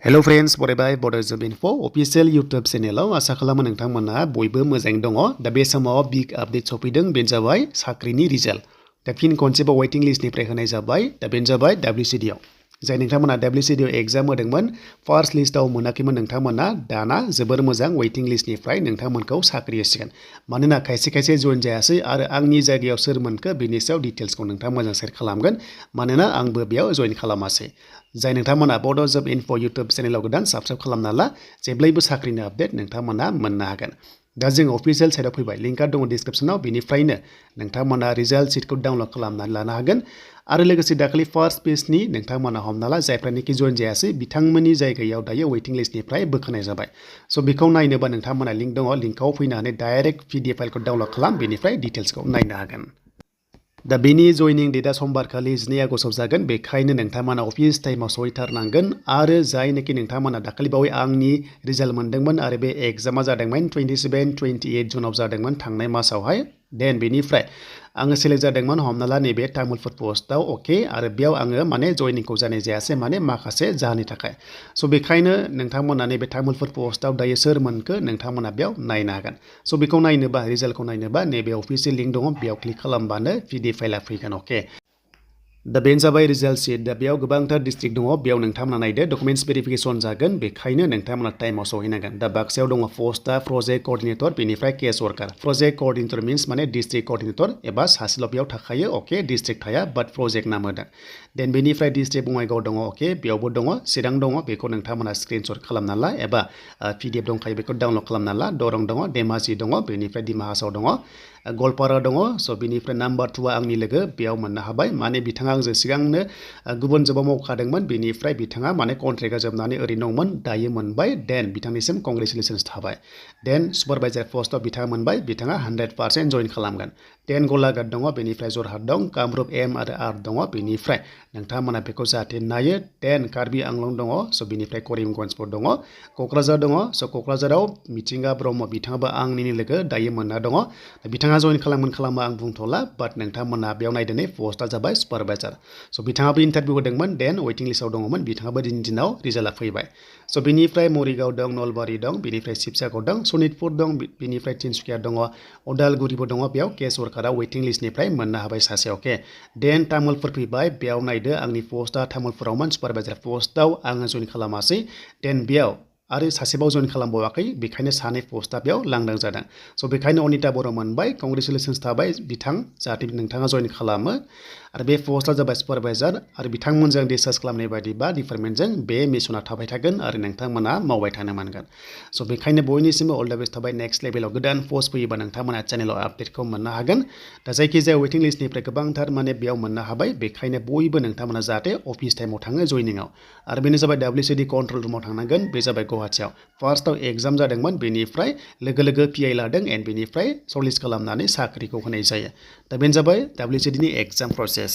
Hello friends, बरायबाय Bodo Info official YouTube channel आसा खालामो नोंथांमोना बयबो मोजाङै दङ। दा बे समाव बिग आपडेट सफैदों बेनो जाबाय साख्रिनि रिजाल्ट। दा फिन खनसेबाव वेटिं लिस्टनिफ्राय होनाय जाबाय। दा बेनो जाबाय WCD आव। जाय नोंथांमोना WCD आव एग्जाम होदोंमोन फार्स्ट लिस्टआव मोनाखैमोन नोंथांमोना दाना जोबोर मोजां वेटिं लिस्टनिफ्राय नोंथांमोनखौ साख्रि होसिगोन। मानोना खायसे जइन जायासै आरो आंनि जायगायाव सोर मोनखो बेनि सायाव डिटेल्सखौ नोंथांमोनजों शेयार खालामगोन। मानोना आंबो बेयाव जइन खालामासै। जाय नोंथांमोना बड' जब इनफो इउटुब चेनेलाव गोदान साबस्क्राइब खालामना ला जेब्लायबो साख्रिनि आपडेट नोंथांमोना मोननो हागोन। दा जों अफिशियेल साइटआव फैबाय लिंकआ दङ डिसक्रिप्शनाव बेनिफ्रायनो नोंथांमोना रिजाल्ट शीटखौ डाउनलड खालामनानै लानो हागोन। आरो लोगोसे दाखालि फार्स्ट पेजनि नोंथांमोना हमना ला जायफ्रानोखि जइन जायासै बिथांमोननि जायगायाव दायो वेटिं लिस्टनिफ्राय बोखानाय जाबाय। स' बेखौ नायनोबा नोंथांमोना लिंक दङ लिंकआव फैनानै डाइरेक्ट PDF फाइलखौ डाउनलड खालाम बेनिफ्राय डिटेल्सखौ नायनो हागोन। दा बेनि जयनिं डेटआ समबारखालि 12 आगस्टआव जागोन बेखायनो नोंथांमोना अफिस टाइमाव सहैथारनांगोन आरो जायनोखि नोंथांमोना दाखालि बावै आंनि रिजाल्ट मोनदोंमोन आरो बे एग्जामा जादोंमोन 27-28 जुनाव जादोंमोन थांनाय मासावहाय देन बेनिफ्राय आङो सेलेक्ट जादोंमोन हमना ला नैबे तामुलपुर पस्टआव अके आरो बेयाव आङो माने जयनिंखौ जानाय जायासै माने माखासे जाहोननि थाखाय। स' बेखायनो नोंथांमोना नैबे तामुलपुर पस्टआव दायो सोर मोनखो नोंथांमोना बेयाव नायनो हागोन। स' बेखौ नायनोबा रिजाल्टखौ नायनोबा नैबे अफिसियेल लिंक दङ बेयाव क्लिक खालामबानो PDF फाइला फैगोन अके। दा बेनो जाबाय रिजाल्ट शीट। दा बेयाव गोबांथार डिस्ट्रिक्ट दङ बेयाव नोंथांमोना नायदो डकुमेन्ट्स भेरिफिकेसन जागोन बेखायनो नोंथांमोना टाइमाव सहैनांगोन। दा बाक्सायाव दङ पस्टआ प्रजेक्ट कर्डिनेटर बेनिफ्राय case worker. Project coordinator means माने डिस्ट्रिक्ट कर्डिनेटर एबा सासेल' बेयाव थाखायो अके डिस्ट्रिक्ट थाया बाट प्रजेक्ट नाम होदों। देन बेनिफ्राय डिस्ट्रिक्ट बङाइगाव दङ अके बेयावबो दङ चिरां दङ बेखौ नोंथांमोना स्क्रिनशट खालामना ला एबा PDF दंखायो बेखौ डाउनलड खालामना ला। दरं दङ धेमाजि दङ बेनिफ्राय डिमा हासाव दङ गवालपारा दङ। स' बेनिफ्राय नाम्बार 2आ आंनि लोगो बेयाव मोननो हाबाय माने बिथाङा आंजों सिगांनो गुबुन जबाव मावखादोंमोन बेनिफ्राय बिथाङा माने कन्ट्रेक्टआ जोबनानै ओरैनो दंमोन दायो मोनबाय देन बिथांनिसिम कंग्रेचुलेसन्स थाबाय। देन सुपारभाइजार पस्टआव बिथाङा मोनबाय बिथाङा 100% जइन खालामगोन। देन गलाघाट दङ बेनिफ्राय जरहाट दं कामरुप M आरो R दङ बेनिफ्राय नोंथांमोना बेखौ जाहाथे नायो। देन कार्बि आंलं दङ स' बेनिफ्राय करिमगन्जबो दङ क'क्राझार दङ स' क'क्राझाराव मिथिंगा ब्रह्म बिथाङाबो आंनिनो लोगो दायो मोनना दङ। बिथाङा जइन खालामगोन खालामा आं बुंथ'ला बाट नोंथांमोना बेयाव नायदोनै पस्टआ जाबाय सुपारभाइजार। स' बिथाङाबो इन्टारभिउ होदोंमोन देन वेटिं लिस्टआव दङमोन बिथाङाबो दिनैनि दिनाव रिजाल्टआ फैबाय। स' बेनिफ्राय मरिगाव दं नलबारि दं बेनिफ्राय शिबसागर दं सनितपुर दं बेनिफ्राय तिनसुकिया दङ उदालगुरिबो दङ बेयाव केस वर्कारा वेटिं लिस्टनिफ्राय मोननो हाबाय सासे अके। देन तामुलपुर फैबाय बेयाव नायदो आंनि पस्टआ तामुलपुरावमोन सुपारभाइजार पस्टआव आङो जइन खालामासै देन बेयाव आरो सासेबाव जइन खालामबावाखै बेखायनो सानै पस्टआ बेयाव लांदां जादों। स' बेखायनो अनिता बर' मोनबाय कंग्रेचुलेसन्स थाबाय बिथां जाहाथे नोंथाङा जइन खालामो। आरो बे पस्टआ जाबाय सुपारभाइजार आरो बिथांमोनजों डिसकास खालामनाय बायदिबा डिपार्टमेन्टजों बे मिसना थाबाय थागोन आरो नोंथांमोना मावबाय थानो मोनगोन। स' बेखायनो बयनिसिमबो अल द बेस्ट थाबाय नेक्स्ट लेभेलाव गोदान पस्ट फैयोबा नोंथांमोना चेनेलाव आपडेटखौ मोननो हागोन। दा जायखिजाया वेटिं लिस्टनिफ्राय गोबांथार माने बेयाव मोननो हाबाय बेखायनो बयबो नोंथांमोना जाहाथे अफिस टाइमाव थाङो जयनिंआव। आरो बेनो जाबाय WCD कन्ट्रल रुमाव थांनांगोन बे जाबाय गुवाहाटियाव। फार्स्टआव एग्जाम जादोंमोन बेनिफ्राय लोगो PI लादों एन्ड बेनिफ्राय सर्टलिस्ट खालामनानै साख्रिखौ होनाय जायो। दा बेनो जाबाय WCD नि एग्जाम प्रसेस।